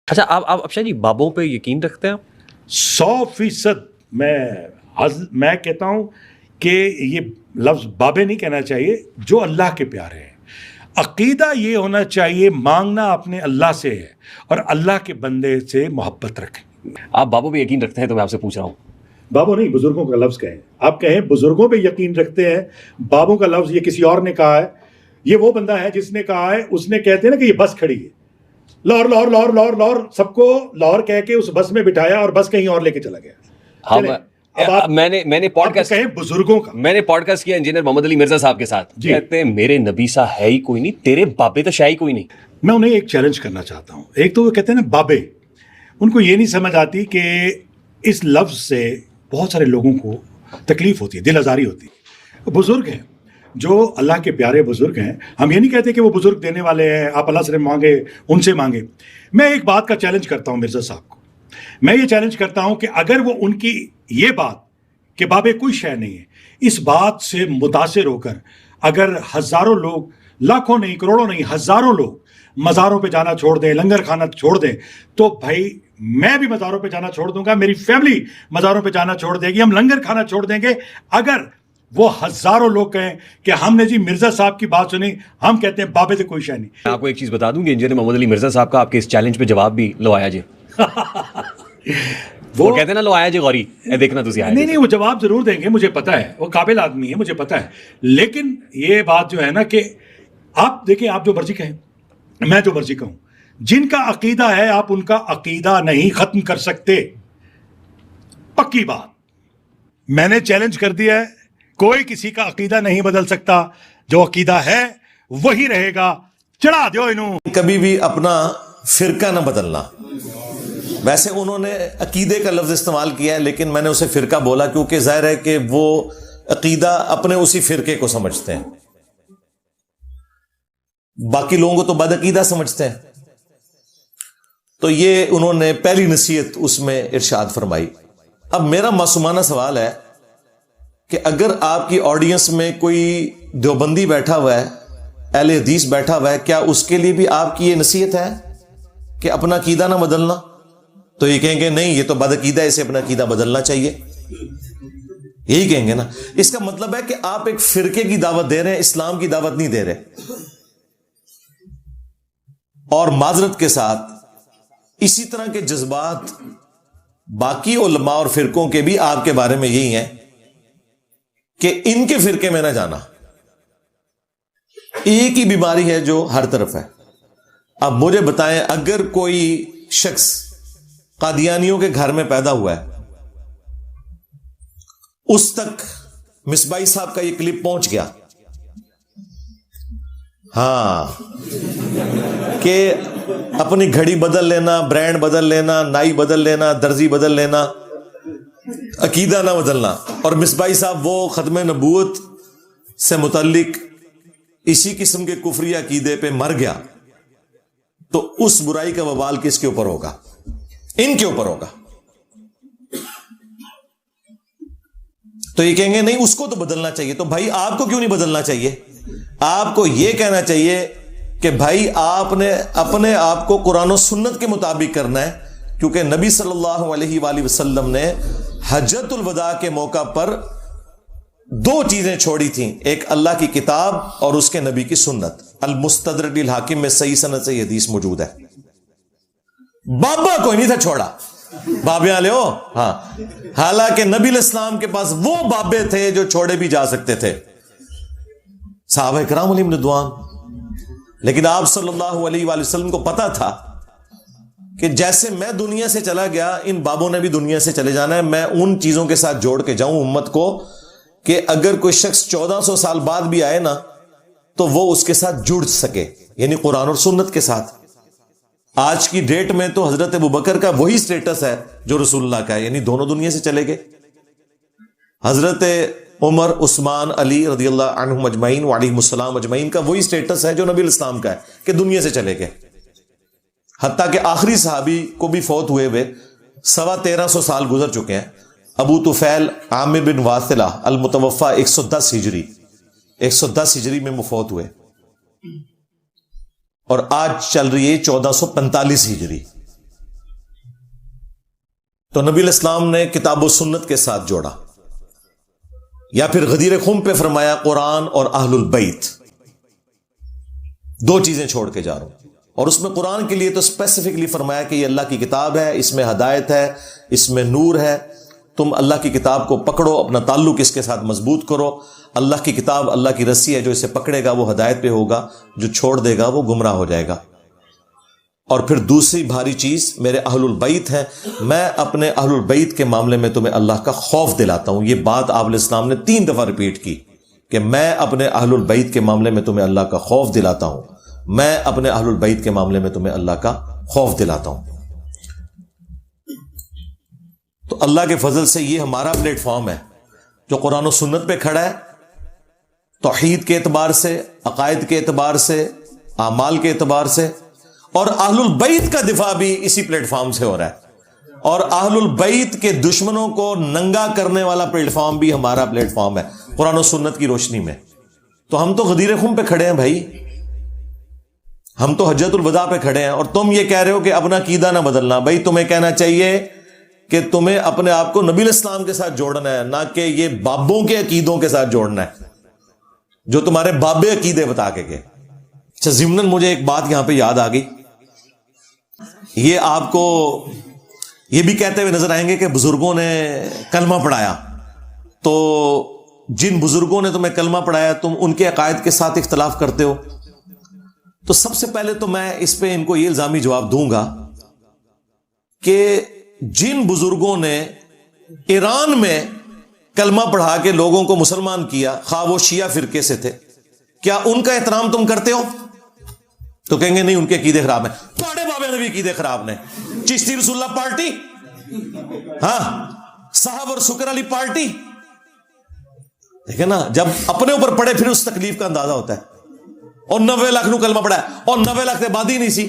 اچھا آپ افشاں جی بابوں پہ یقین رکھتے ہیں؟ 100% میں کہتا ہوں کہ یہ لفظ بابے نہیں کہنا چاہیے، جو اللہ کے پیارے ہیں۔ عقیدہ یہ ہونا چاہیے مانگنا اپنے اللہ سے ہے اور اللہ کے بندے سے محبت رکھیں۔ آپ بابوں پہ یقین رکھتے ہیں تو میں آپ سے پوچھ رہا ہوں۔ بابوں نہیں، بزرگوں کا لفظ کہیں، آپ کہیں بزرگوں پہ یقین رکھتے ہیں، بابوں کا لفظ یہ کسی اور نے کہا ہے، یہ وہ بندہ ہے جس نے کہا ہے، اس نے کہتے ہیں نا کہ یہ بس کھڑی ہے، لاہور لاہور لاہور لاہور لاہور، سب کو لاہور کہہ کے اس بس میں بٹھایا اور بس کہیں اور لے کے چلا گیا۔ میں نے پوڈ کاسٹ کہیں بزرگوں کا، میں نے پوڈ کاسٹ کیا انجینئر محمد علی مرزا صاحب کے ساتھ، کہتے ہیں میرے نبی سا ہے ہی کوئی نہیں، تیرے بابے تو شاہی کوئی نہیں۔ میں انہیں ایک چیلنج کرنا چاہتا ہوں۔ ایک تو وہ کہتے ہیں نا بابے، ان کو یہ نہیں سمجھ آتی کہ اس لفظ سے بہت سارے لوگوں کو تکلیف ہوتی ہے، دل آزاری ہوتی ہے۔ بزرگ ہیں جو اللہ کے پیارے بزرگ ہیں، ہم یہ نہیں کہتے کہ وہ بزرگ دینے والے ہیں، آپ اللہ سے مانگے، ان سے مانگے۔ میں ایک بات کا چیلنج کرتا ہوں مرزا صاحب کو، میں یہ چیلنج کرتا ہوں کہ اگر وہ ان کی یہ بات کہ بابے کوئی شے نہیں ہے، اس بات سے متاثر ہو کر اگر ہزاروں لوگ، لاکھوں نہیں، کروڑوں نہیں، ہزاروں لوگ مزاروں پہ جانا چھوڑ دیں، لنگر کھانا چھوڑ دیں، تو بھائی میں بھی مزاروں پہ جانا چھوڑ دوں گا، میری فیملی مزاروں پہ جانا چھوڑ دے گی، ہم لنگر کھانا چھوڑ دیں گے۔ اگر وہ ہزاروں لوگ کہیں کہ ہم نے جی مرزا صاحب کی بات سنی، ہم کہتے ہیں بابے سے کوئی شے نہیں۔ میں آپ کو ایک چیز بتا دوں کہ انجینئر محمد علی مرزا صاحب کا آپ کے اس چیلنج پہ جواب بھی لو آیا جی۔ وہ کہتے ہیں نا لو آیا جی غوری، دیکھنا تسی آیا۔ نہیں، وہ جواب ضرور دیں گے، مجھے پتا ہے، وہ قابل آدمی ہے، مجھے پتا ہے۔ لیکن یہ بات جو ہے نا کہ آپ دیکھیں، آپ جو مرضی کہیں، میں جو مرضی کہوں، جن کا عقیدہ ہے آپ ان کا عقیدہ نہیں ختم کر سکتے، پکی بات۔ میں نے چیلنج کر دیا ہے، کوئی کسی کا عقیدہ نہیں بدل سکتا، جو عقیدہ ہے وہی رہے گا، چڑھا دیو انہوں۔ کبھی بھی اپنا فرقہ نہ بدلنا۔ ویسے انہوں نے عقیدے کا لفظ استعمال کیا ہے، لیکن میں نے اسے فرقہ بولا کیونکہ ظاہر ہے کہ وہ عقیدہ اپنے اسی فرقے کو سمجھتے ہیں، باقی لوگوں کو تو بد عقیدہ سمجھتے ہیں۔ تو یہ انہوں نے پہلی نصیحت اس میں ارشاد فرمائی۔ اب میرا معصومانہ سوال ہے کہ اگر آپ کی آڈینس میں کوئی دیوبندی بیٹھا ہوا ہے، اہل حدیث بیٹھا ہوا ہے، کیا اس کے لیے بھی آپ کی یہ نصیحت ہے کہ اپنا عقیدہ نہ بدلنا؟ تو یہ کہیں گے نہیں، یہ تو بد عقیدہ ہے، اسے اپنا عقیدہ بدلنا چاہیے، یہی کہیں گے نا۔ اس کا مطلب ہے کہ آپ ایک فرقے کی دعوت دے رہے ہیں، اسلام کی دعوت نہیں دے رہے۔ اور معذرت کے ساتھ اسی طرح کے جذبات باقی علماء اور فرقوں کے بھی آپ کے بارے میں یہی ہیں کہ ان کے فرقے میں نہ جانا۔ ایک ہی بیماری ہے جو ہر طرف ہے۔ اب مجھے بتائیں، اگر کوئی شخص قادیانیوں کے گھر میں پیدا ہوا ہے، اس تک مصباحی صاحب کا یہ کلپ پہنچ گیا، ہاں، کہ اپنی گھڑی بدل لینا، برانڈ بدل لینا، نائی بدل لینا، درزی بدل لینا، عقیدہ نہ بدلنا، اور مصباحی صاحب وہ ختم نبوت سے متعلق اسی قسم کے کفری عقیدے پہ مر گیا، تو اس برائی کا وبال کس کے اوپر ہوگا؟ ان کے اوپر ہوگا۔ تو یہ کہیں گے نہیں، اس کو تو بدلنا چاہیے۔ تو بھائی آپ کو کیوں نہیں بدلنا چاہیے؟ آپ کو یہ کہنا چاہیے کہ بھائی آپ نے اپنے آپ کو قرآن و سنت کے مطابق کرنا ہے، کیونکہ نبی صلی اللہ علیہ وآلہ وسلم نے حجۃ الوداع کے موقع پر دو چیزیں چھوڑی تھیں، ایک اللہ کی کتاب اور اس کے نبی کی سنت۔ المستدرک للحاکم میں صحیح سند سے یہ حدیث موجود ہے۔ بابا کوئی نہیں تھا چھوڑا، بابے والے ہو، ہاں، حالانکہ نبی علیہ السلام کے پاس وہ بابے تھے جو چھوڑے بھی جا سکتے تھے، صحابہ کرام علیہم رضوان۔ لیکن آپ صلی اللہ علیہ وآلہ وسلم کو پتا تھا کہ جیسے میں دنیا سے چلا گیا، ان بابوں نے بھی دنیا سے چلے جانا ہے۔ میں ان چیزوں کے ساتھ جوڑ کے جاؤں امت کو کہ اگر کوئی شخص 1400 سال بعد بھی آئے نا تو وہ اس کے ساتھ جڑ سکے، یعنی قرآن اور سنت کے ساتھ۔ آج کی ڈیٹ میں تو حضرت ابوبکر کا وہی سٹیٹس ہے جو رسول اللہ کا ہے، یعنی دونوں دنیا سے چلے گئے۔ حضرت عمر، عثمان، علی رضی اللہ عنہم اجمعین وعلیہم السلام اجمعین کا وہی سٹیٹس ہے جو نبی علیہ السلام کا ہے کہ دنیا سے چلے گئے۔ حتیٰ کہ آخری صحابی کو بھی فوت ہوئے 1350 سال گزر چکے ہیں۔ ابو طفیل عامر بن واثلہ المتوفى 110 ہجری میں فوت ہوئے، اور آج چل رہی ہے 1445 ہجری۔ تو نبی علیہ السلام نے کتاب و سنت کے ساتھ جوڑا، یا پھر غدیر خم پہ فرمایا قرآن اور اہل البیت، دو چیزیں چھوڑ کے جا رہا ہوں. اور اس میں قرآن کے لیے تو اسپیسیفکلی فرمایا کہ یہ اللہ کی کتاب ہے، اس میں ہدایت ہے، اس میں نور ہے، تم اللہ کی کتاب کو پکڑو، اپنا تعلق اس کے ساتھ مضبوط کرو. اللہ کی کتاب اللہ کی رسی ہے، جو اسے پکڑے گا وہ ہدایت پہ ہوگا، جو چھوڑ دے گا وہ گمراہ ہو جائے گا. اور پھر دوسری بھاری چیز میرے اہل البیت ہیں، میں اپنے اہل البیت کے معاملے میں تمہیں اللہ کا خوف دلاتا ہوں. یہ بات آپ علیہ السلام نے 3 دفعہ ریپیٹ کی کہ میں اپنے اہل البیت کے معاملے میں تمہیں اللہ کا خوف دلاتا ہوں، میں اپنے اہل البیت کے معاملے میں تمہیں اللہ کا خوف دلاتا ہوں. تو اللہ کے فضل سے یہ ہمارا پلیٹ فارم ہے جو قرآن و سنت پہ کھڑا ہے، توحید کے اعتبار سے، عقائد کے اعتبار سے، اعمال کے اعتبار سے. اور اہل البیت کا دفاع بھی اسی پلیٹ فارم سے ہو رہا ہے، اور اہل البیت کے دشمنوں کو ننگا کرنے والا پلیٹ فارم بھی ہمارا پلیٹ فارم ہے قرآن و سنت کی روشنی میں. تو ہم تو غدیر خم پہ کھڑے ہیں بھائی، ہم تو حجت الوداع پہ کھڑے ہیں، اور تم یہ کہہ رہے ہو کہ اپنا عقیدہ نہ بدلنا. بھائی تمہیں کہنا چاہیے کہ تمہیں اپنے آپ کو نبی علیہ السلام کے ساتھ جوڑنا ہے، نہ کہ یہ بابوں کے عقیدوں کے ساتھ جوڑنا ہے جو تمہارے بابے عقیدے بتا کے گئے. اچھا، ضمناً مجھے ایک بات یہاں پہ یاد آ گئی. یہ آپ کو یہ بھی کہتے ہوئے نظر آئیں گے کہ بزرگوں نے کلمہ پڑھایا، تو جن بزرگوں نے تمہیں کلمہ پڑھایا تم ان کے عقائد کے ساتھ اختلاف کرتے ہو. تو سب سے پہلے تو میں اس پہ ان کو یہ الزامی جواب دوں گا کہ جن بزرگوں نے ایران میں کلمہ پڑھا کے لوگوں کو مسلمان کیا، خواہ وہ شیعہ فرقے سے تھے، کیا ان کا احترام تم کرتے ہو؟ تو کہیں گے نہیں، ان کے عقیدے خراب ہیں. بڑے بابے نے بھی عقیدے خراب نے. چشتی رسول اللہ پارٹی، ہاں، صاحب اور شکر علی پارٹی. دیکھیں نا، جب اپنے اوپر پڑے پھر اس تکلیف کا اندازہ ہوتا ہے. اور 90 لاکھ نو کلمہ پڑھا ہے، اور 90 لاکھ تے بادی نہیں سی،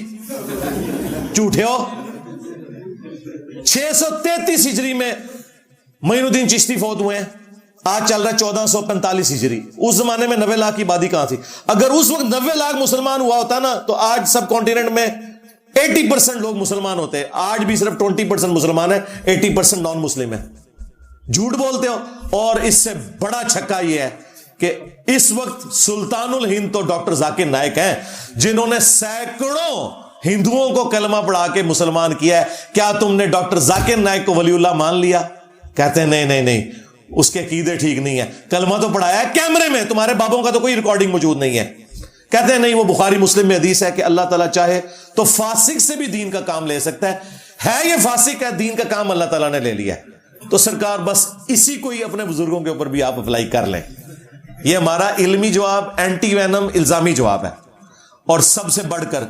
جھوٹے ہو. 633 ہجری میں معین الدین چشتی فوت ہوئے ہیں، آج چل رہا ہے 1445 ہجری. اس زمانے میں 90 لاکھ کی آبادی کہاں تھی؟ اگر اس وقت 90 لاکھ مسلمان ہوا ہوتا نا تو آج سب کانٹیننٹ میں 80% لوگ مسلمان ہوتے. آج بھی صرف 20% مسلمان ہیں، 80% نان مسلم ہیں. جھوٹ بولتے ہو. اور اس سے بڑا چھکا یہ ہے کہ اس وقت سلطان الہند تو ڈاکٹر ذاکر نائک ہیں، جنہوں نے سینکڑوں ہندوؤں کو کلمہ پڑھا کے مسلمان کیا ہے. کیا تم نے ڈاکٹر ذاکر نائک کو ولی اللہ مان لیا؟ کہتے ہیں نہیں، اس کے عقیدے ٹھیک نہیں ہے. کلمہ تو پڑھایا ہے کیمرے میں، تمہارے بابوں کا تو کوئی ریکارڈنگ موجود نہیں ہے. کہتے ہیں نہیں، وہ بخاری مسلم میں حدیث ہے کہ اللہ تعالیٰ چاہے تو فاسق سے بھی دین کا کام لے سکتا ہے. یہ فاسق ہے، دین کا کام اللہ تعالیٰ نے لے لیا. تو سرکار بس اسی کو ہی اپنے بزرگوں کے اوپر بھی آپ اپلائی کر لیں. یہ ہمارا علمی جواب، اینٹی وینم الزامی جواب ہے. اور سب سے بڑھ کر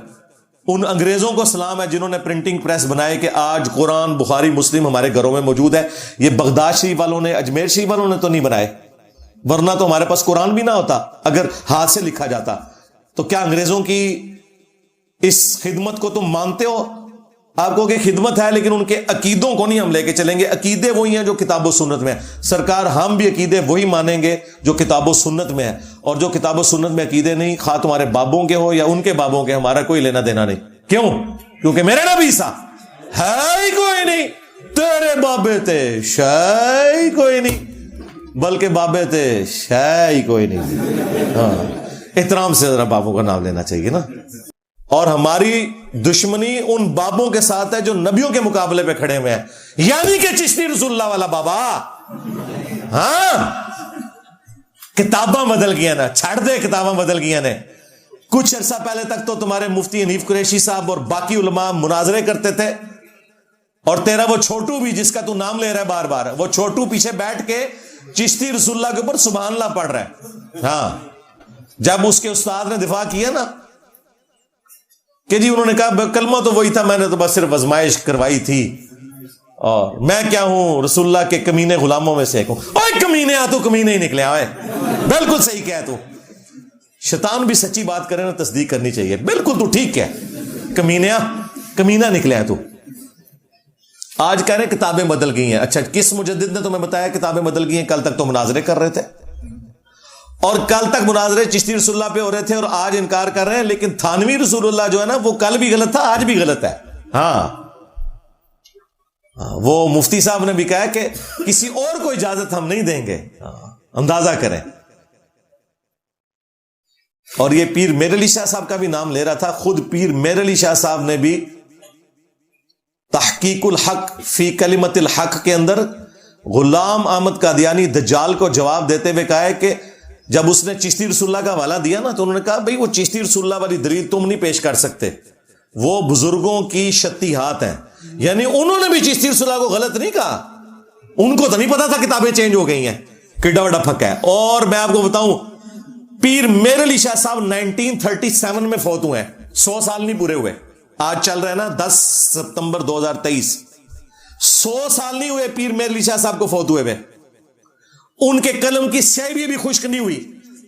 ان انگریزوں کو سلام ہے جنہوں نے پرنٹنگ پریس بنائے کہ آج قرآن، بخاری، مسلم ہمارے گھروں میں موجود ہے. یہ بغداد شریف والوں نے، اجمیر شریف والوں نے تو نہیں بنائے، ورنہ تو ہمارے پاس قرآن بھی نہ ہوتا اگر ہاتھ سے لکھا جاتا. تو کیا انگریزوں کی اس خدمت کو تم مانتے ہو؟ آپ کو کہ خدمت ہے، لیکن ان کے عقیدوں کو نہیں ہم لے کے چلیں گے. عقیدے وہی ہیں جو کتاب و سنت میں ہیں. سرکار ہم بھی عقیدے وہی مانیں گے جو کتاب و سنت میں ہیں، اور جو کتاب و سنت میں عقیدے نہیں، خواہ تمہارے بابوں کے ہو یا ان کے بابوں کے، ہمارا کوئی لینا دینا نہیں. کیوں؟ کیونکہ میرے نبی عیسیٰ ہے ہی کوئی نہیں، تیرے بابے تھے شے کوئی نہیں، بلکہ بابے تھے شے ہی کوئی نہیں. ہاں، احترام سے ذرا بابوں کا نام لینا چاہیے نا. اور ہماری دشمنی ان بابوں کے ساتھ ہے جو نبیوں کے مقابلے پہ کھڑے ہوئے ہیں، یعنی کہ چشتی رسول اللہ والا بابا. ہاں، کتاباں بدل گیا نا، چھڑ دے کتاباں بدل گیا نے. کچھ عرصہ پہلے تک تو تمہارے مفتی حنیف قریشی صاحب اور باقی علماء مناظرے کرتے تھے، اور تیرا وہ چھوٹو بھی جس کا تو نام لے رہا ہے بار بار، وہ چھوٹو پیچھے بیٹھ کے چشتی رسول اللہ کے اوپر سبحان اللہ پڑھ رہا ہے. ہاں، جب اس کے استاد نے دفاع کیا نا کہ جی، انہوں نے کہا کلمہ تو وہی تھا، میں نے تو بس صرف آزمائش کروائی تھی، اور میں کیا ہوں، رسول اللہ کے کمینے غلاموں میں سے ایک ہوں. اوے کمینے، تو کمینے ہی نکلے. آئے بالکل صحیح کہہ تو. شیطان بھی سچی بات کرے نا تصدیق کرنی چاہیے. بالکل تو ٹھیک ہے، کمینہ نکلے تو. آج کہہ رہے کتابیں بدل گئی ہیں. اچھا، کس مجدد نے تمہیں بتایا کتابیں بدل گئی ہیں؟ کل تک تو مناظرے کر رہے تھے، اور کل تک مناظرے چشتی رسول اللہ پہ ہو رہے تھے، اور آج انکار کر رہے ہیں. لیکن تھانوی رسول اللہ جو ہے نا، وہ کل بھی غلط تھا، آج بھی غلط ہے. ہاں، وہ مفتی صاحب نے بھی کہا کہ کسی اور کو اجازت ہم نہیں دیں گے، اندازہ کریں. اور یہ پیر میر علی شاہ صاحب کا بھی نام لے رہا تھا. خود پیر میر علی شاہ صاحب نے بھی تحقیق الحق فی کلمت الحق کے اندر غلام احمد قادیانی دجال کو جواب دیتے ہوئے کہا ہے کہ جب اس نے چشتی رسول اللہ کا حوالہ دیا نا تو انہوں نے کہا بھئی وہ چشتی رسول اللہ والی دلیل تم نہیں پیش کر سکتے، وہ بزرگوں کی شتیہات ہیں. یعنی انہوں نے بھی چشتی رسول اللہ کو غلط نہیں کہا، ان کو تو نہیں پتا تھا کتابیں چینج ہو گئی ہیں. کڈا وڈا پھک ہے. اور میں آپ کو بتاؤں پیر میر علی شاہ صاحب 1937 میں فوت ہوئے ہیں، 100 سال نہیں پورے ہوئے. آج چل رہے ہیں نا 10 ستمبر 2023، 100 سال نہیں ہوئے پیر میر علی شاہ صاحب کو فوت ہوئے ہوئے. ان کے قلم کی سیاہی بھی خشک نہیں ہوئی.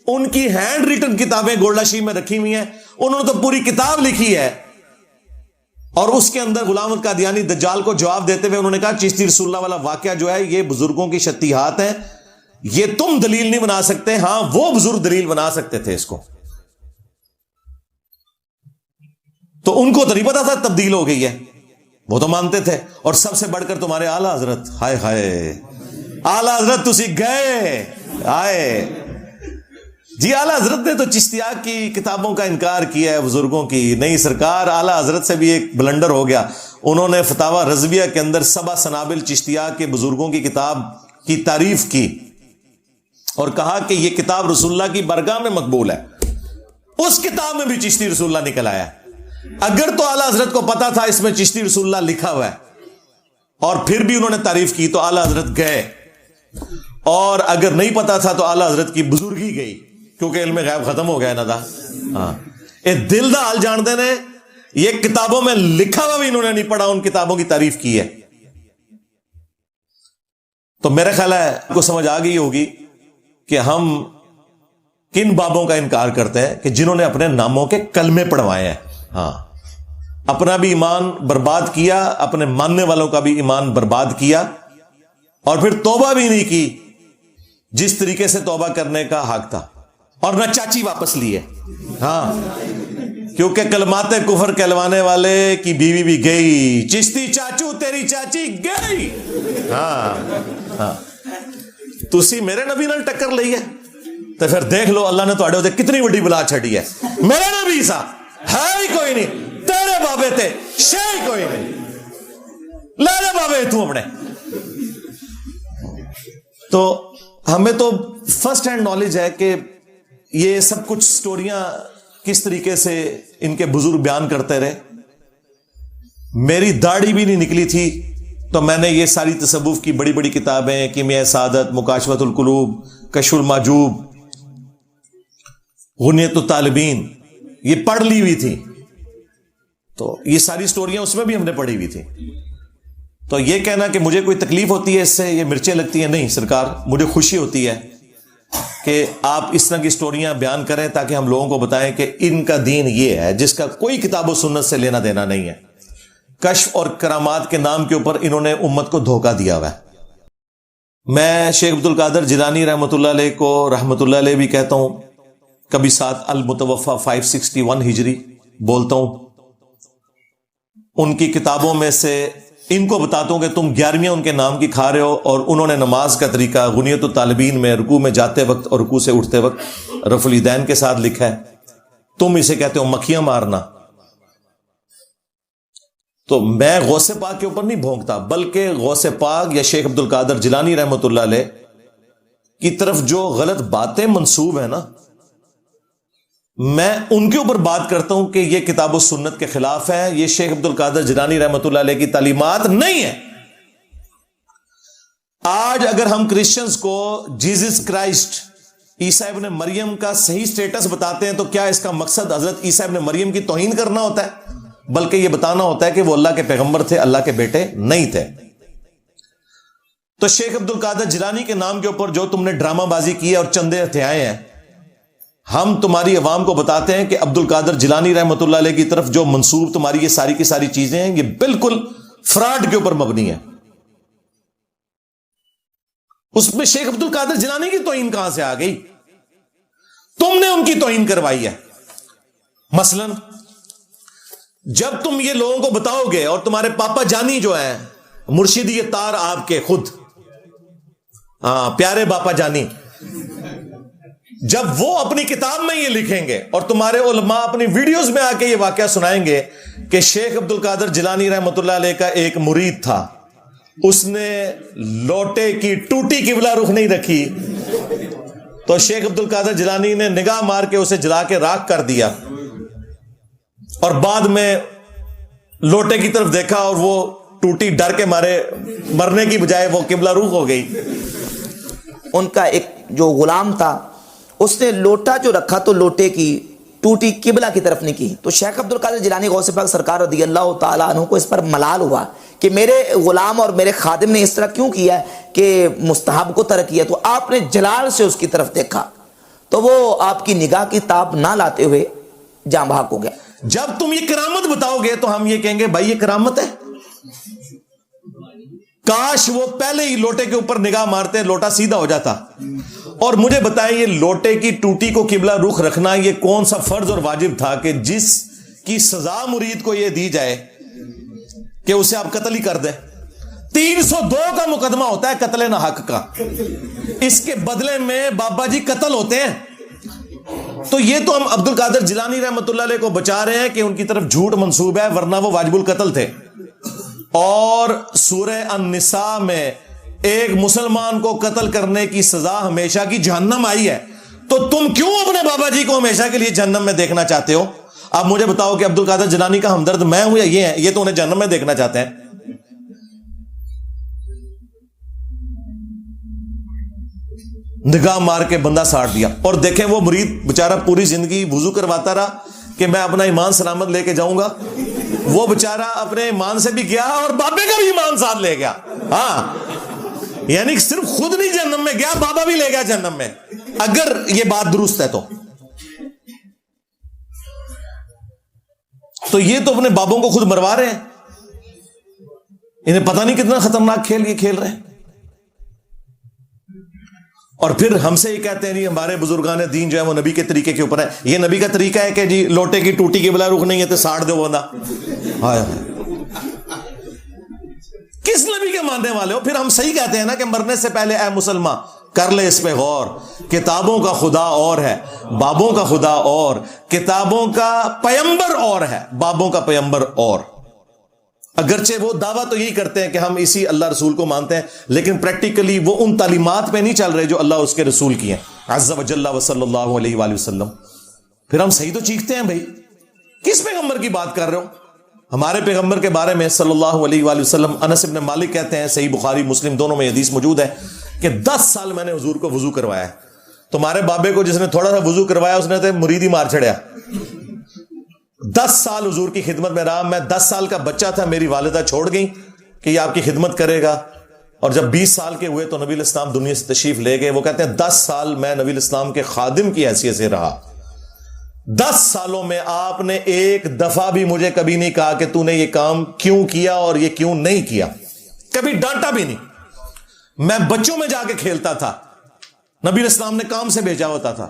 ان کی ہینڈ ریٹن کتابیں گولڈا شیف میں رکھی ہوئی ہیں. انہوں نے تو پوری کتاب لکھی ہے، اور اس کے اندر غلام احمد قادیانی دجال کو جواب دیتے ہوئے انہوں نے کہا چشتی رسول اللہ والا واقعہ جو ہے یہ بزرگوں کی شتیہات ہیں، یہ تم دلیل نہیں بنا سکتے، ہاں وہ بزرگ دلیل بنا سکتے تھے اس کو. تو ان کو تو نہیں پتا تھا تبدیل ہو گئی ہے، وہ تو مانتے تھے. اور سب سے بڑھ کر تمہارے اعلیٰ حضرت، ہائے ہائے اعلیٰ حضرت تسی گئے آئے جی. اعلیٰ حضرت نے تو چشتیہ کی کتابوں کا انکار کیا ہے، بزرگوں کی نہیں. سرکار اعلیٰ حضرت سے بھی ایک بلنڈر ہو گیا. انہوں نے فتاوی رضویہ کے اندر سبع سنابل چشتیہ کے بزرگوں کی کتاب کی تعریف کی اور کہا کہ یہ کتاب رسول اللہ کی برگاہ میں مقبول ہے. اس کتاب میں بھی چشتی رسول اللہ نکل آیا. اگر تو اعلیٰ حضرت کو پتا تھا اس میں چشتی رسول اللہ لکھا ہوا ہے اور پھر بھی انہوں نے تعریف کی تو اعلیٰ حضرت گئے، اور اگر نہیں پتا تھا تو اعلیٰ حضرت کی بزرگی گئی، کیونکہ علم غیب ختم ہو گیا نا دا. ہاں یہ دل دا حال جانتے نے، یہ کتابوں میں لکھا ہوا بھی انہوں نے نہیں پڑھا، ان کتابوں کی تعریف کی ہے. تو میرا خیال ہے آپ کو سمجھ آ گئی ہوگی کہ ہم کن بابوں کا انکار کرتے ہیں کہ جنہوں نے اپنے ناموں کے کلمے پڑھوائے ہیں. ہاں اپنا بھی ایمان برباد کیا، اپنے ماننے والوں کا بھی ایمان برباد کیا، اور پھر توبہ بھی نہیں کی جس طریقے سے توبہ کرنے کا حق تھا، اور نہ چاچی واپس لی ہے. ہاں کیونکہ کلمات کفر کہلوانے والے کی بیوی بھی گئی، چشتی چاچو تیری چاچی گئی. ہاں تسی میرے نبی نال ٹکر لئی ہے تو پھر دیکھ لو اللہ نے تواڈے اوتے کتنی بڑی بلا چھڑی ہے. میرے نبی سا ہے ہی کوئی نہیں، تیرے بابے تے شے ہی کوئی نہیں، لے لے بابے تو اپنے. تو ہمیں تو فرسٹ ہینڈ نالج ہے کہ یہ سب کچھ سٹوریاں کس طریقے سے ان کے بزرگ بیان کرتے رہے. میری داڑھی بھی نہیں نکلی تھی تو میں نے یہ ساری تصوف کی بڑی بڑی کتابیں، کیمیاء سعادت، مکاشفت القلوب، کشف المحجوب، غنیت الطالبین، یہ پڑھ لی ہوئی تھی. تو یہ ساری سٹوریاں اس میں بھی ہم نے پڑھی ہوئی تھی. تو یہ کہنا کہ مجھے کوئی تکلیف ہوتی ہے اس سے، یہ مرچیں لگتی ہیں، نہیں سرکار، مجھے خوشی ہوتی ہے کہ آپ اس طرح کی سٹوریاں بیان کریں تاکہ ہم لوگوں کو بتائیں کہ ان کا دین یہ ہے جس کا کوئی کتاب و سنت سے لینا دینا نہیں ہے. کشف اور کرامات کے نام کے اوپر انہوں نے امت کو دھوکہ دیا ہوا ہے. میں شیخ عبد القادر جیلانی رحمۃ اللہ علیہ کو رحمۃ اللہ علیہ بھی کہتا ہوں، کبھی ساتھ المتوفا 561 ہجری بولتا ہوں. ان کی کتابوں میں سے ان کو بتاتا ہوں کہ تم 11ویں ان کے نام کی کھا رہے ہو، اور انہوں نے نماز کا طریقہ غنیت الطالبین میں رکوع میں جاتے وقت اور رکوع سے اٹھتے وقت رفع الیدین کے ساتھ لکھا ہے. تم اسے کہتے ہو مکھیاں مارنا. تو میں غوث پاک کے اوپر نہیں بھونکتا، بلکہ غوث پاک یا شیخ عبد القادر جیلانی رحمۃ اللہ علیہ کی طرف جو غلط باتیں منسوب ہیں نا، میں ان کے اوپر بات کرتا ہوں کہ یہ کتاب و سنت کے خلاف ہے، یہ شیخ عبد القادر جیلانی رحمۃ اللہ علیہ کی تعلیمات نہیں ہے. آج اگر ہم کرسچنز کو جیزس کرائسٹ عیسیٰ ابن مریم کا صحیح سٹیٹس بتاتے ہیں تو کیا اس کا مقصد حضرت عیسیٰ ابن مریم کی توہین کرنا ہوتا ہے؟ بلکہ یہ بتانا ہوتا ہے کہ وہ اللہ کے پیغمبر تھے، اللہ کے بیٹے نہیں تھے. تو شیخ عبد القادر جیلانی کے نام کے اوپر جو تم نے ڈرامہ بازی کی ہے اور چندے ہتھیائے ہیں، ہم تمہاری عوام کو بتاتے ہیں کہ عبد القادر جیلانی رحمۃ اللہ علیہ کی طرف جو منسوب تمہاری یہ ساری کی ساری چیزیں ہیں، یہ بالکل فراڈ کے اوپر مبنی ہے. اس میں شیخ عبد القادر جیلانی کی توہین کہاں سے آ گئی؟ تم نے ان کی توہین کروائی ہے. مثلاً جب تم یہ لوگوں کو بتاؤ گے اور تمہارے پاپا جانی جو ہیں مرشد یہ تار آپ کے خود، ہاں پیارے باپا جانی، جب وہ اپنی کتاب میں یہ لکھیں گے اور تمہارے علماء اپنی ویڈیوز میں آ کے یہ واقعہ سنائیں گے کہ شیخ عبد القادر جیلانی رحمۃ اللہ علیہ کا ایک مرید تھا، اس نے لوٹے کی ٹوٹی قبلہ رخ نہیں رکھی تو شیخ عبد القادر جیلانی نے نگاہ مار کے اسے جلا کے راکھ کر دیا، اور بعد میں لوٹے کی طرف دیکھا اور وہ ٹوٹی ڈر کے مارے مرنے کی بجائے وہ قبلہ رخ ہو گئی۔ ان کا ایک جو غلام تھا اس نے لوٹا جو رکھا تو لوٹے کی ٹوٹی قبلہ کی طرف نہیں کی، تو شیخ عبد القادر جیلانی غوث پاک سرکار رضی اللہ تعالیٰ عنہ کو اس پر ملال ہوا کہ میرے غلام اور میرے خادم نے اس طرح کیوں کیا کہ مستحب کو ترک کیا، تو آپ نے جلال سے اس کی طرف دیکھا تو وہ آپ کی نگاہ کی تاب نہ لاتے ہوئے جاں بحق ہو گیا۔ جب تم یہ کرامت بتاؤ گے تو ہم یہ کہیں گے بھائی یہ کرامت ہے، کاش وہ پہلے ہی لوٹے کے اوپر نگاہ مارتے لوٹا سیدھا ہو جاتا۔ اور مجھے بتائیں یہ لوٹے کی ٹوٹی کو قبلہ رخ رکھنا یہ کون سا فرض اور واجب تھا کہ جس کی سزا مرید کو یہ دی جائے کہ اسے آپ قتل ہی کر دیں؟ 302 کا مقدمہ ہوتا ہے قتل نہ حق کا، اس کے بدلے میں بابا جی قتل ہوتے ہیں۔ تو یہ تو ہم عبد القادر جیلانی رحمۃ اللہ علیہ کو بچا رہے ہیں کہ ان کی طرف جھوٹ منسوب ہے، ورنہ وہ واجب القتل تھے۔ اور سورہ النساء میں ایک مسلمان کو قتل کرنے کی سزا ہمیشہ کی جہنم آئی ہے، تو تم کیوں اپنے بابا جی کو ہمیشہ کے لیے جہنم میں دیکھنا چاہتے ہو؟ اب مجھے بتاؤ کہ عبد القادر جیلانی کا ہمدرد میں ہوں یا یہ ہے؟ یہ تو انہیں جہنم میں دیکھنا چاہتے ہیں۔ نگاہ مار کے بندہ ساڑ دیا، اور دیکھیں وہ مرید بےچارا پوری زندگی وضو کرواتا رہا کہ میں اپنا ایمان سلامت لے کے جاؤں گا، وہ بےچارا اپنے ایمان سے بھی گیا اور بابے کا بھی ایمان ساتھ لے گیا۔ ہاں یعنی صرف خود نہیں جہنم میں گیا، بابا بھی لے گیا جہنم میں، اگر یہ بات درست ہے تو یہ تو اپنے بابوں کو خود مروا رہے ہیں، انہیں پتہ نہیں کتنا خطرناک کھیل یہ کھیل رہے ہیں۔ اور پھر ہم سے یہ کہتے ہیں جی ہمارے بزرگان دین جو ہے وہ نبی کے طریقے کے اوپر ہے۔ یہ نبی کا طریقہ ہے کہ جی لوٹے کی ٹوٹی کی بلا رخ نہیں ہے تو ساڑ دو بندہ؟ ہائے کس نبی کے ماننے والے ہو؟ پھر ہم صحیح کہتے ہیں نا کہ مرنے سے پہلے اے مسلمان کر لے اس پہ غور، کتابوں کا خدا اور ہے، بابوں کا خدا اور، کتابوں کا پیمبر اور ہے، بابوں کا پیمبر اور۔ اگرچہ وہ دعویٰ تو یہی کرتے ہیں کہ ہم اسی اللہ رسول کو مانتے ہیں، لیکن پریکٹیکلی وہ ان تعلیمات پہ نہیں چل رہے جو اللہ اس کے رسول کی ہیں عز و جل و صلی اللہ علیہ وآلہ وسلم۔ پھر ہم صحیح تو چیختے ہیں بھائی، کس پیغمبر کی بات کر رہے ہو؟ ہمارے پیغمبر کے بارے میں صلی اللہ علیہ وآلہ وسلم، انس بن مالک کہتے ہیں، صحیح بخاری مسلم دونوں میں حدیث موجود ہے کہ 10 سال میں نے حضور کو وضو کروایا ہے۔ تمہارے بابے کو جس نے تھوڑا سا وضو کروایا اس نے تو مرید ہی مار چھڑیا۔ 10 سال حضور کی خدمت میں رہا، میں 10 سال کا بچہ تھا، میری والدہ چھوڑ گئی کہ یہ آپ کی خدمت کرے گا، اور جب 20 سال کے ہوئے تو نبی الاسلام دنیا سے تشریف لے گئے۔ وہ کہتے ہیں 10 سال میں نبی الاسلام کے خادم کی حیثیت سے رہا، 10 سالوں میں آپ نے ایک دفعہ بھی مجھے کبھی نہیں کہا کہ تو نے یہ کام کیوں کیا اور یہ کیوں نہیں کیا، کبھی ڈانٹا بھی نہیں۔ میں بچوں میں جا کے کھیلتا تھا، نبی الاسلام نے کام سے بھیجا ہوتا تھا،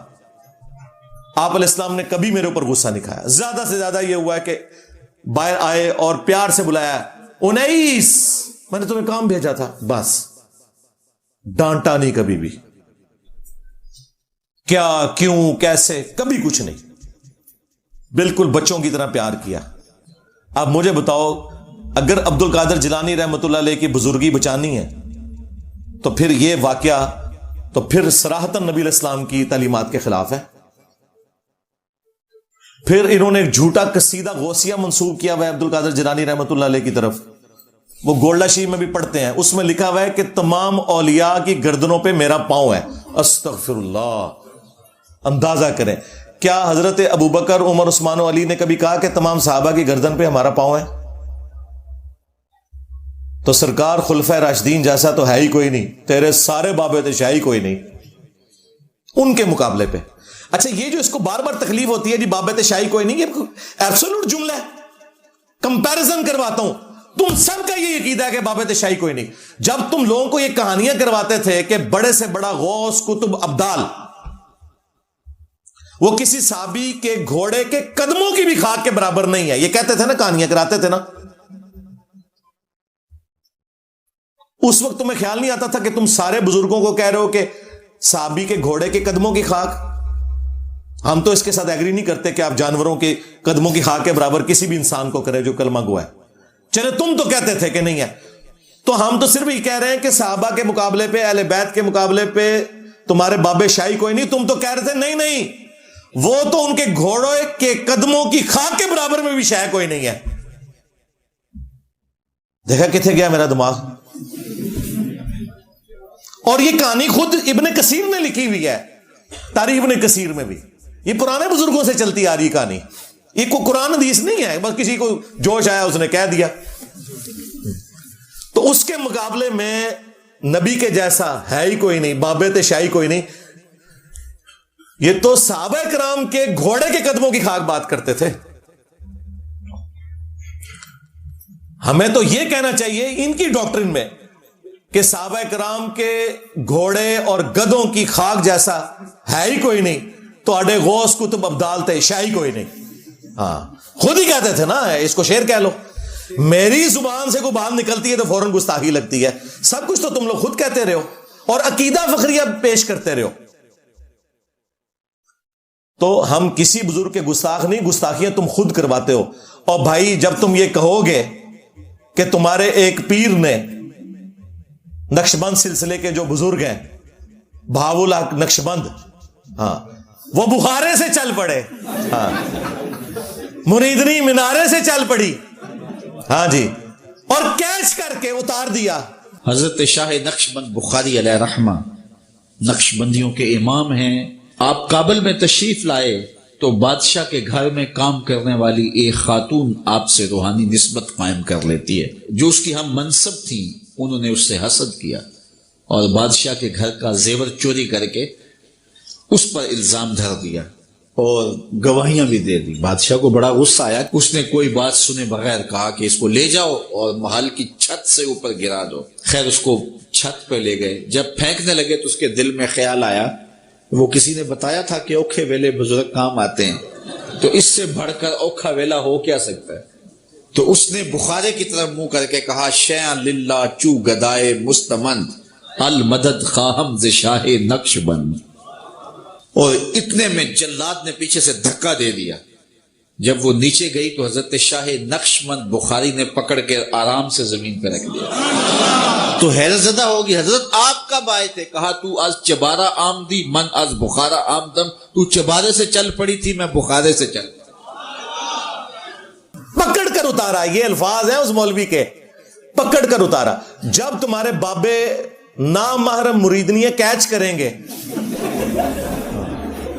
آپ علیہ السلام نے کبھی میرے اوپر غصہ نہیں کھایا۔ زیادہ سے زیادہ یہ ہوا ہے کہ باہر آئے اور پیار سے بلایا، 19 میں نے تمہیں کام بھیجا تھا، بس، ڈانٹا نہیں کبھی بھی، کیا کیوں کیسے کبھی کچھ نہیں، بالکل بچوں کی طرح پیار کیا۔ اب مجھے بتاؤ اگر عبد القادر جیلانی رحمۃ اللہ علیہ کی بزرگی بچانی ہے تو پھر یہ واقعہ تو پھر صراحتاً نبی علیہ السلام کی تعلیمات کے خلاف ہے۔ پھر انہوں نے ایک جھوٹا قصیدہ غوثیہ منسوب کیا ہوا ہے عبد القادر جیلانی رحمۃ اللہ علیہ کی طرف، وہ گولڈا شریف میں بھی پڑھتے ہیں، اس میں لکھا ہوا ہے کہ تمام اولیاء کی گردنوں پہ میرا پاؤں ہے۔ استغفر اللہ، اندازہ کریں کیا حضرت ابوبکر، عمر، عثمان و علی نے کبھی کہا کہ تمام صحابہ کی گردن پہ ہمارا پاؤں ہے؟ تو سرکار خلفۂ راشدین جیسا تو ہے ہی کوئی نہیں، تیرے سارے بابے تشاہ ہی کوئی نہیں ان کے مقابلے پہ۔ اچھا یہ جو اس کو بار بار تکلیف ہوتی ہے جی بابت شاہی کوئی نہیں، یہ ایبسولوٹ جملہ ہے، کمپیرزن کرواتا ہوں، تم سب کا یہ عقیدہ ہے کہ بابت شاہی کوئی نہیں۔ جب تم لوگوں کو یہ کہانیاں کرواتے تھے کہ بڑے سے بڑا غوث کتب ابدال وہ کسی صحابی کے گھوڑے کے قدموں کی بھی خاک کے برابر نہیں ہے، یہ کہتے تھے نا، کہانیاں کراتے تھے نا، اس وقت تمہیں خیال نہیں آتا تھا کہ تم سارے بزرگوں کو کہہ رہے ہو کہ صحابی کے گھوڑے کے قدموں کی خاک؟ ہم تو اس کے ساتھ ایگری نہیں کرتے کہ آپ جانوروں کے قدموں کی خاک کے برابر کسی بھی انسان کو کریں جو کلمہ گو ہے. چلے تم تو کہتے تھے کہ نہیں ہے، تو ہم تو صرف یہ کہہ رہے ہیں کہ صحابہ کے مقابلے پہ، اہل بیت کے مقابلے پہ تمہارے باب شاہی کوئی نہیں. تم تو کہہ رہے تھے نہیں وہ تو ان کے گھوڑوں کے قدموں کی خاک کے برابر میں بھی شاہ کوئی نہیں ہے. دیکھا کتنے گیا میرا دماغ. اور یہ کہانی خود ابن کثیر نے لکھی ہوئی ہے، تاریخ ابن کثیر میں بھی. یہ پرانے بزرگوں سے چلتی آ رہی کہانی، یہ کوئی قرآن حدیث نہیں ہے، بس کسی کو جوش آیا اس نے کہہ دیا. تو اس کے مقابلے میں نبی کے جیسا ہے ہی کوئی نہیں، بابت شاہی کوئی نہیں. یہ تو صحابہ کرام کے گھوڑے کے قدموں کی خاک بات کرتے تھے. ہمیں تو یہ کہنا چاہیے ان کی ڈاکٹرن میں کہ صحابہ کرام کے گھوڑے اور گدوں کی خاک جیسا ہے ہی کوئی نہیں. تو اڈے غوث کتب ابدال تھے، شاہی کوئی نہیں. ہاں خود ہی کہتے تھے نا، اس کو شعر کہہ لو. میری زبان سے کوئی بات نکلتی ہے تو فوراً گستاخی لگتی ہے. سب کچھ تو تم لوگ خود کہتے رہے ہو اور عقیدہ فخریہ پیش کرتے رہے ہو. تو ہم کسی بزرگ کے گستاخ نہیں، گستاخیاں تم خود کرواتے ہو. اور بھائی جب تم یہ کہو گے کہ تمہارے ایک پیر نے، نقشبند سلسلے کے جو بزرگ ہیں، بہاول نقشبند، ہاں وہ بخارے سے چل پڑے، ہاں مریدنی مینارے سے چل پڑی، ہاں جی، اور کیچ کر کے اتار دیا. حضرت شاہ نقشبند بخاری علیہ رحمہ نقشبندیوں کے امام ہیں. آپ کابل میں تشریف لائے تو بادشاہ کے گھر میں کام کرنے والی ایک خاتون آپ سے روحانی نسبت قائم کر لیتی ہے. جو اس کی ہم منصب تھیں انہوں نے اس سے حسد کیا اور بادشاہ کے گھر کا زیور چوری کر کے اس پر الزام دھر دیا اور گواہیاں بھی دے دی. بادشاہ کو بڑا غصہ آیا. اس نے کوئی بات سنے بغیر کہا کہ اس کو لے جاؤ اور محل کی چھت سے اوپر گرا دو. خیر اس کو چھت پہ لے گئے. جب پھینکنے لگے تو اس کے دل میں خیال آیا، وہ کسی نے بتایا تھا کہ اوکھے ویلے بزرگ کام آتے ہیں، تو اس سے بڑھ کر اوکھا ویلا ہو کیا سکتا ہے. تو اس نے بخارے کی طرف منہ کر کے کہا، شیعہ للہ چو گدائے مستمند المدد خواہم ز شاہ نقشبند. اور اتنے میں جلاد نے پیچھے سے دھکا دے دیا. جب وہ نیچے گئی تو حضرت شاہ نقشبند بخاری نے پکڑ کے آرام سے زمین پہ رکھ دیا. تو حیرت زدہ ہوگی، حضرت آپ کب آئے تھے؟ کہا تو از چبارہ آمدی من از بخارا آمدم. تو چبارے سے چل پڑی تھی، میں بخارے سے چل پڑی. پکڑ کر اتارا. یہ الفاظ ہیں اس مولوی کے، پکڑ کر اتارا. جب تمہارے بابے نامحرم مریدنیاں کیچ کریں گے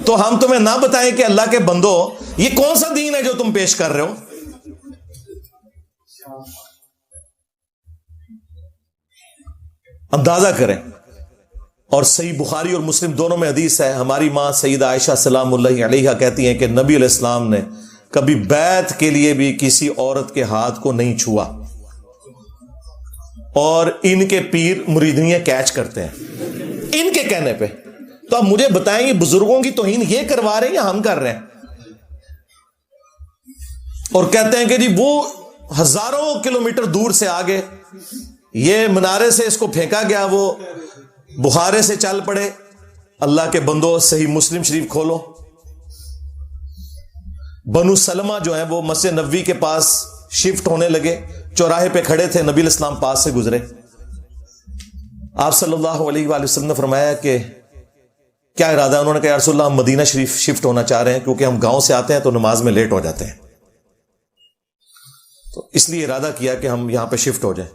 تو ہم تمہیں نہ بتائیں کہ اللہ کے بندو یہ کون سا دین ہے جو تم پیش کر رہے ہو. اندازہ کریں. اور صحیح بخاری اور مسلم دونوں میں حدیث ہے، ہماری ماں سیدہ عائشہ سلام اللہ علیہا کہتی ہیں کہ نبی علیہ السلام نے کبھی بیعت کے لیے بھی کسی عورت کے ہاتھ کو نہیں چھوا، اور ان کے پیر مریدنیاں کیچ کرتے ہیں ان کے کہنے پہ. تو اب مجھے بتائیں یہ بزرگوں کی توہین یہ کروا رہے ہیں یا ہم کر رہے ہیں؟ اور کہتے ہیں کہ جی وہ ہزاروں کلومیٹر دور سے آگے، یہ منارے سے اس کو پھینکا گیا، وہ بخارے سے چل پڑے. اللہ کے بندو صحیح مسلم شریف کھولو. بنو سلمہ جو ہیں وہ مسجد نبوی کے پاس شفٹ ہونے لگے، چوراہے پہ کھڑے تھے، نبی علیہ السلام پاس سے گزرے. آپ صلی اللہ علیہ وآلہ وسلم نے فرمایا کہ کیا ارادہ ہے؟ انہوں نے کہا یا رسول اللہ ہم مدینہ شریف شفٹ ہونا چاہ رہے ہیں کیونکہ ہم گاؤں سے آتے ہیں تو نماز میں لیٹ ہو جاتے ہیں، تو اس لیے ارادہ کیا کہ ہم یہاں پہ شفٹ ہو جائیں.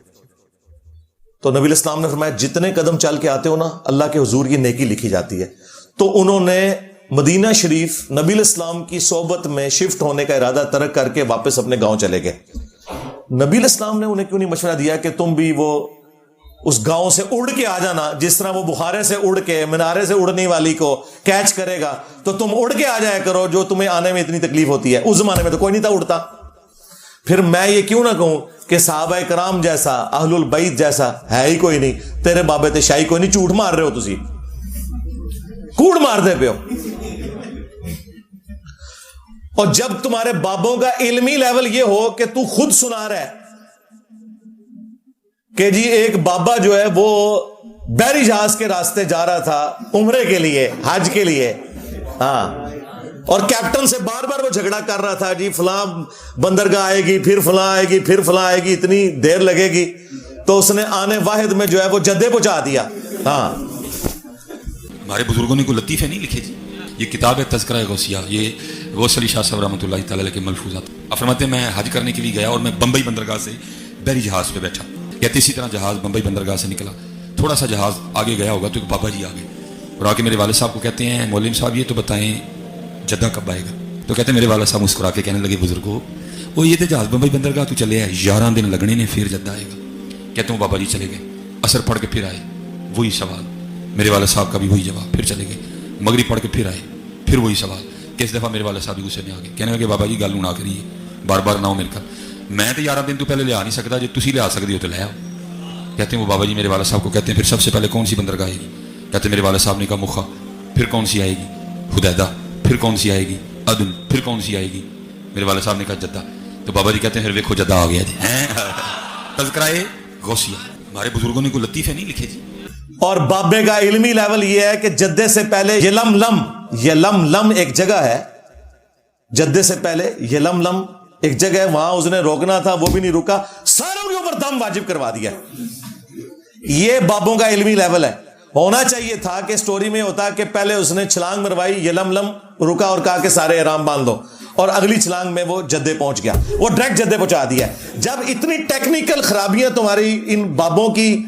تو نبی علیہ السلام نے فرمایا جتنے قدم چل کے آتے ہو نا اللہ کے حضور کی نیکی لکھی جاتی ہے. تو انہوں نے مدینہ شریف نبی علیہ السلام کی صحبت میں شفٹ ہونے کا ارادہ ترک کر کے واپس اپنے گاؤں چلے گئے. نبی علیہ السلام نے انہیں کیوں نہیں مشورہ دیا کہ تم بھی وہ اس گاؤں سے اڑ کے آ جانا، جس طرح وہ بخارے سے اڑ کے مینارے سے اڑنے والی کو کیچ کرے گا تو تم اڑ کے آ جایا کرو جو تمہیں آنے میں اتنی تکلیف ہوتی ہے. اس زمانے میں تو کوئی نہیں تھا اڑتا. پھر میں یہ کیوں نہ کہوں کہ صحابہ کرام جیسا، اہل البیت جیسا ہے ہی کوئی نہیں. تیرے بابے تے شاہی کوئی نہیں. جھوٹ مار رہے ہو تسی، کوڑ مار دے پہ ہو. اور جب تمہارے بابوں کا علمی لیول یہ ہو کہ تو خود سنا رہا ہے کہ جی ایک بابا جو ہے وہ بحری جہاز کے راستے جا رہا تھا عمرے کے لیے، حج کے لیے، ہاں، اور کیپٹن سے بار بار وہ جھگڑا کر رہا تھا، جی فلاں بندرگاہ آئے گی، پھر فلاں آئے گی، پھر فلاں آئے گی، اتنی دیر لگے گی، تو اس نے آنے واحد میں جو ہے وہ جدے پہنچا دیا. ہاں، ہمارے بزرگوں نے کوئی لطیفے نہیں لکھے جی. یہ کتاب ہے تذکرہ غوثیہ، یہ غوث علی شاہ صاحب رحمۃ اللہ تعالی علیہ کے ملفوظات. فرماتے ہیں میں حج کرنے کے لیے گیا اور میں بمبئی بندرگاہ سے بحری جہاز پہ بیٹھا. کہتے اسی طرح جہاز بمبئی بندرگاہ سے نکلا، تھوڑا سا جہاز آگے گیا ہوگا تو ایک بابا جی آ گئے اور آ کے میرے والد صاحب کو کہتے ہیں مولوی صاحب یہ تو بتائیں جدہ کب آئے گا. تو کہتے ہیں میرے والد صاحب مسکرا کے کہنے لگے بزرگو وہ یہ تو جہاز بمبئی بندرگاہ تو چلے ہے 11 دن لگنے نے پھر جدہ آئے گا. کہتے ہیں بابا جی چلے گئے، اثر پڑھ کے پھر آئے، وہی سوال. میرے والد صاحب کا بھی وہی جواب، پھر چلے گئے، مغرب پڑھ کے پھر آئے، پھر وہی سوال. کہ اس دفعہ میرے والد صاحب بھی غصے میں آ گئے، کہنے لگے بابا جی گل نہ کریے، بار بار نہ ہو مل کر، میں تو 11 دن تو پہلے لیا نہیں سکتا، جی تسی لیا سکتے ہو تو لے آؤ. کہتے ہیں وہ بابا جی میرے والد صاحب کو کہتے ہیں پھر سب سے پہلے کون سی بندرگاہ آئے گی؟ کہتے ہیں میرے والد صاحب نے کہا مخا. پھر کون سی آئے گی؟ حدیدہ. پھر کون سی آئے گی؟ عدن. پھر کون سی آئے گی؟ میرے والد صاحب نے کہا جدہ. تو بابا جی کہتے ہیں پھر ویکھو جدہ آ گیا جی. تذکرہ غوثیہ. ہمارے بزرگوں نے کوئی لطیفے نہیں لکھے جی. اور بابے کا علمی لیول یہ ہے کہ جدے سے پہلے یلملم ایک جگہ ہے، جدے سے پہلے یلملم ایک جگہ ہے، وہاں اس نے روکنا تھا، وہ بھی نہیں رکا، ساروں کے اوپر دم واجب کروا دیا. یہ بابوں کا علمی لیول ہے. ہونا چاہیے تھا کہ سٹوری میں ہوتا کہ پہلے اس نے چھلانگ مروائی، یلملم رکا اور کہا کہ سارے احرام باندھ دو، اور اگلی چھلانگ میں وہ جدے پہنچ گیا، وہ ڈائریکٹ جدے پہنچا دیا. جب اتنی ٹیکنیکل خرابیاں تمہاری ان بابوں کی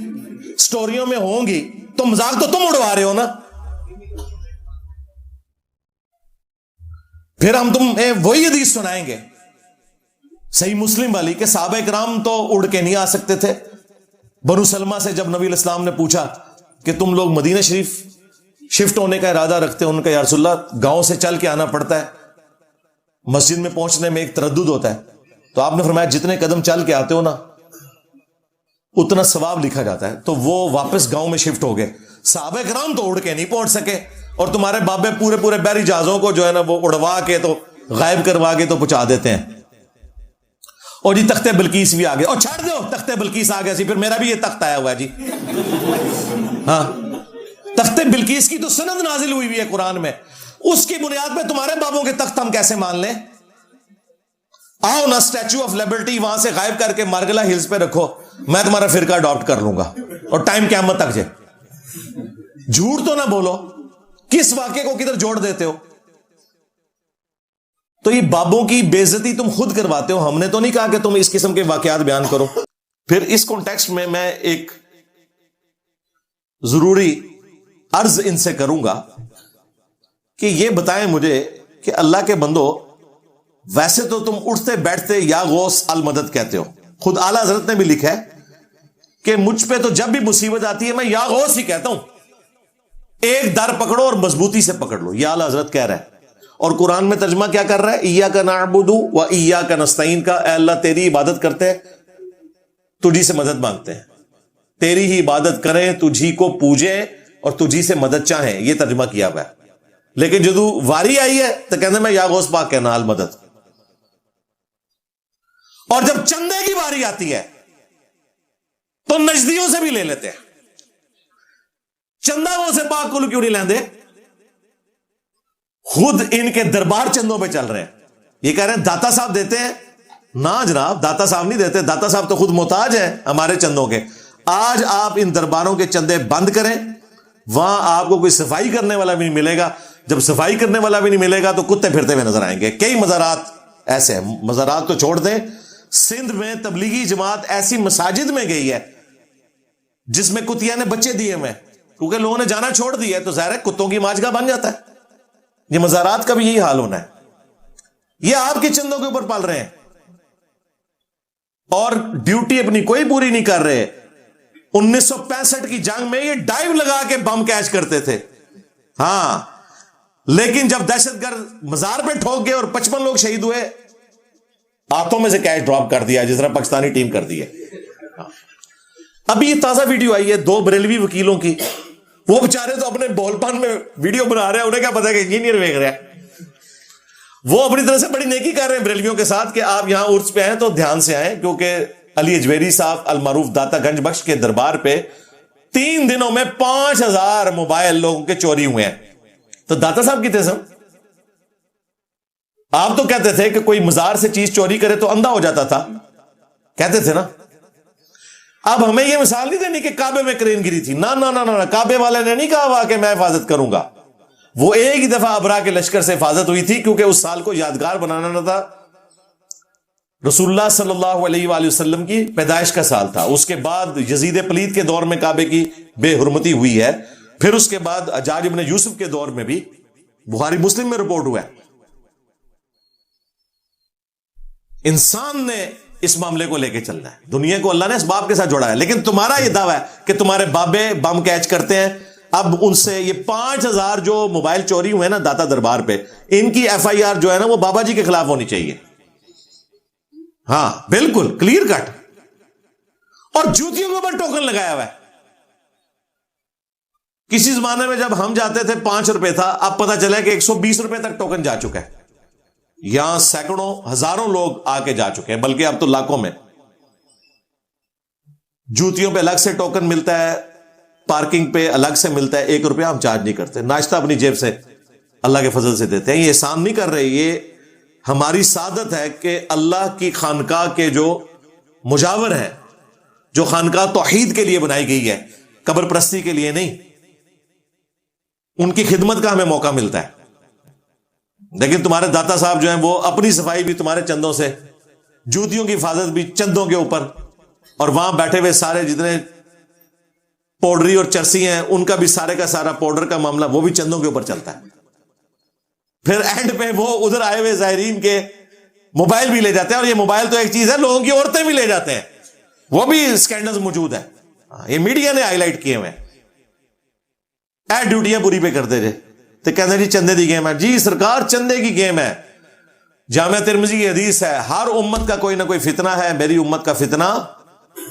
سٹوریوں میں ہوں گی تو مذاق تو تم اڑوا رہے ہو نا. پھر ہم تمہیں وہی حدیث سنائیں گے صحیح مسلم والی کہ صحابہ کرام تو اڑ کے نہیں آ سکتے تھے. بنو سلمہ سے جب نبی علیہ السلام نے پوچھا کہ تم لوگ مدینہ شریف شفٹ ہونے کا ارادہ رکھتے ہو، ان کا یا رسول اللہ گاؤں سے چل کے آنا پڑتا ہے، مسجد میں پہنچنے میں ایک تردد ہوتا ہے. تو آپ نے فرمایا جتنے قدم چل کے آتے ہو نا اتنا ثواب لکھا جاتا ہے. تو وہ واپس گاؤں میں شفٹ ہو گئے. صحابہ کرام تو اڑ کے نہیں پہنچ سکے، اور تمہارے بابے پورے بحری جہازوں کو جو ہے نا وہ اڑوا کے تو غائب کروا کے تو پہنچا دیتے ہیں. اور جی تخت بلقیس بھی آ گیا، اور چھاڑ دو تخت بلقیس آ گیا سی، پھر میرا بھی یہ تخت آیا ہوا ہے جی. ہاں، تخت بلقیس کی تو سند نازل ہوئی ہے قرآن میں، اس کی بنیاد پہ تمہارے بابوں کے تخت ہم کیسے مان لیں؟ آؤ نا اسٹیچو آف لبرٹی وہاں سے غائب کر کے مارگلا ہلز پہ رکھو، میں تمہارا فرقہ اڈاپٹ کر لوں گا، اور ٹائم قیامت تک جائے. جھوٹ تو نہ بولو، کس واقعے کو کدھر جوڑ دیتے ہو؟ تو یہ بابوں کی بے عزتی تم خود کرواتے ہو، ہم نے تو نہیں کہا کہ تم اس قسم کے واقعات بیان کرو. پھر اس کانٹیکسٹ میں ایک ضروری عرض ان سے کروں گا کہ یہ بتائیں مجھے کہ اللہ کے بندو، ویسے تو تم اٹھتے بیٹھتے یا غوث المدد کہتے ہو، خود اعلیٰ حضرت نے بھی لکھا ہے کہ مجھ پہ تو جب بھی مصیبت آتی ہے میں یا غوث ہی کہتا ہوں، ایک در پکڑو اور مضبوطی سے پکڑ لو، یہ اعلیٰ حضرت کہہ رہا ہے. اور قرآن میں ترجمہ کیا کر رہا ہے؟ ایاک نعبد و ایاک نستعین کا، اے اللہ تیری عبادت کرتے ہیں، تجھی سے مدد مانگتے ہیں، تیری ہی عبادت کریں، تجھی کو پوجیں اور تجھی سے مدد چاہیں، یہ ترجمہ کیا ہوا ہے. لیکن جدو واری آئی ہے تو کہتے ہیں میں یا غوث پاک کہنا المدد. اور جب چندے کی باری آتی ہے تو نجدیوں سے بھی لے لیتے ہیں. چندہ غوث پاک کو کیوں نہیں لیندے؟ خود ان کے دربار چندوں پہ چل رہے ہیں. یہ کہہ رہے ہیں داتا صاحب دیتے ہیں. نہ جناب، داتا صاحب نہیں دیتے، داتا صاحب تو خود محتاج ہیں ہمارے چندوں کے. آج آپ ان درباروں کے چندے بند کریں، وہاں آپ کو کوئی صفائی کرنے والا بھی نہیں ملے گا. جب صفائی کرنے والا بھی نہیں ملے گا تو کتے پھرتے ہوئے نظر آئیں گے. کئی مزارات ایسے ہیں، مزارات تو چھوڑ دیں، سندھ میں تبلیغی جماعت ایسی مساجد میں گئی ہے جس میں کتیا نے بچے دیے ہوئے، کیونکہ لوگوں نے جانا چھوڑ دیا ہے تو ظاہر ہے کتوں کی ماجگاہ بن جاتا ہے. یہ مزارات کا بھی یہی حال ہونا ہے. یہ آپ کے چندوں کے اوپر پال رہے ہیں اور ڈیوٹی اپنی کوئی پوری نہیں کر رہے. 1965 کی جنگ میں یہ ڈائیو لگا کے بم کیچ کرتے تھے، ہاں، لیکن جب دہشت گرد مزار پہ ٹھوک گئے اور 55 لوگ شہید ہوئے، ہاتھوں میں سے کیچ ڈراپ کر دیا جس طرح پاکستانی ٹیم کر دی ہے. ابھی یہ تازہ ویڈیو آئی ہے 2 بریلوی وکیلوں کی، وہ بےچارے تو اپنے بول پان میں ویڈیو بنا رہے ہیں، انہیں کیا پتا کہ انجینئر ویک رہے ہیں. وہ اپنی طرح سے بڑی نیکی کر رہے ہیں بریلویوں کے ساتھ کہ آپ یہاں عرس پہ آئیں تو دھیان سے آئیں، کیونکہ علی اجویری صاحب المعروف داتا گنج بخش کے دربار پہ 3 دنوں میں 5000 موبائل لوگوں کے چوری ہوئے ہیں. تو داتا صاحب کی تھے. آپ تو کہتے تھے کہ کوئی مزار سے چیز چوری کرے تو اندھا ہو جاتا تھا, کہتے تھے نا. اب ہمیں یہ مثال نہیں دینی کہ کعبے میں کرین گری تھی. نہ کعبے والے نے نہیں کہا ہوا کہ میں حفاظت کروں گا. وہ ایک ہی دفعہ ابرا کے لشکر سے حفاظت ہوئی تھی کیونکہ اس سال کو یادگار بنانا نہ تھا. رسول اللہ صلی اللہ علیہ وآلہ وسلم کی پیدائش کا سال تھا. اس کے بعد یزید پلید کے دور میں کعبے کی بے حرمتی ہوئی ہے. پھر اس کے بعد حجاج ابن یوسف کے دور میں بھی بخاری مسلم میں رپورٹ ہوا ہے. انسان نے اس معاملے کو لے کے چلنا ہے. دنیا کو اللہ نے اسباب کے ساتھ جوڑا ہے. لیکن تمہارا یہ دعویٰ ہے کہ تمہارے بابے بم کیچ کرتے ہیں. اب ان سے یہ 5000 جو موبائل چوری ہوئے نا داتا دربار پہ, ان کی FIR جو ہے نا وہ بابا جی کے خلاف ہونی چاہیے. ہاں بالکل کلیئر کٹ. اور جوتیوں کے اوپر ٹوکن لگایا ہوا ہے. کسی زمانے میں جب ہم جاتے تھے 5 روپے تھا, اب پتا چلا کہ 120 روپے تک ٹوکن جا چکا ہے. یہاں سینکڑوں ہزاروں لوگ آ کے جا چکے ہیں, بلکہ اب تو لاکھوں میں. جوتیوں پہ الگ سے ٹوکن ملتا ہے, پارکنگ پہ الگ سے ملتا ہے. 1 روپیہ ہم چارج نہیں کرتے. ناشتہ اپنی جیب سے اللہ کے فضل سے دیتے ہیں. یہ احسان نہیں کر رہے, یہ ہماری سعادت ہے کہ اللہ کی خانقاہ کے جو مجاور ہیں, جو خانقاہ توحید کے لیے بنائی گئی ہے, قبر پرستی کے لیے نہیں, ان کی خدمت کا ہمیں موقع ملتا ہے. لیکن تمہارے داتا صاحب جو ہیں وہ اپنی صفائی بھی تمہارے چندوں سے, جوتیوں کی حفاظت بھی چندوں کے اوپر, اور وہاں بیٹھے ہوئے سارے جتنے پاؤڈری اور چرسی ہیں ان کا بھی سارے کا سارا پاؤڈر کا معاملہ وہ بھی چندوں کے اوپر چلتا ہے. پھر اینڈ پہ وہ ادھر آئے ہوئے زائرین کے موبائل بھی لے جاتے ہیں. اور یہ موبائل تو ایک چیز ہے, لوگوں کی عورتیں بھی لے جاتے ہیں, وہ بھی اسکینڈلز موجود ہیں. یہ میڈیا نے ہائی لائٹ کیے ہوئے ہیں. ڈیوٹیاں پوری پہ کرتے رہے تو کہتے جی چندے کی گیم ہے. جی سرکار چندے کی گیم ہے. جامعہ ترمذی کی حدیث ہے, ہر امت کا کوئی نہ کوئی فتنہ ہے, میری امت کا فتنہ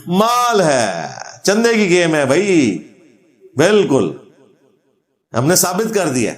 مال ہے. چندے کی گیم ہے بھائی, بالکل ہم نے ثابت کر دیا.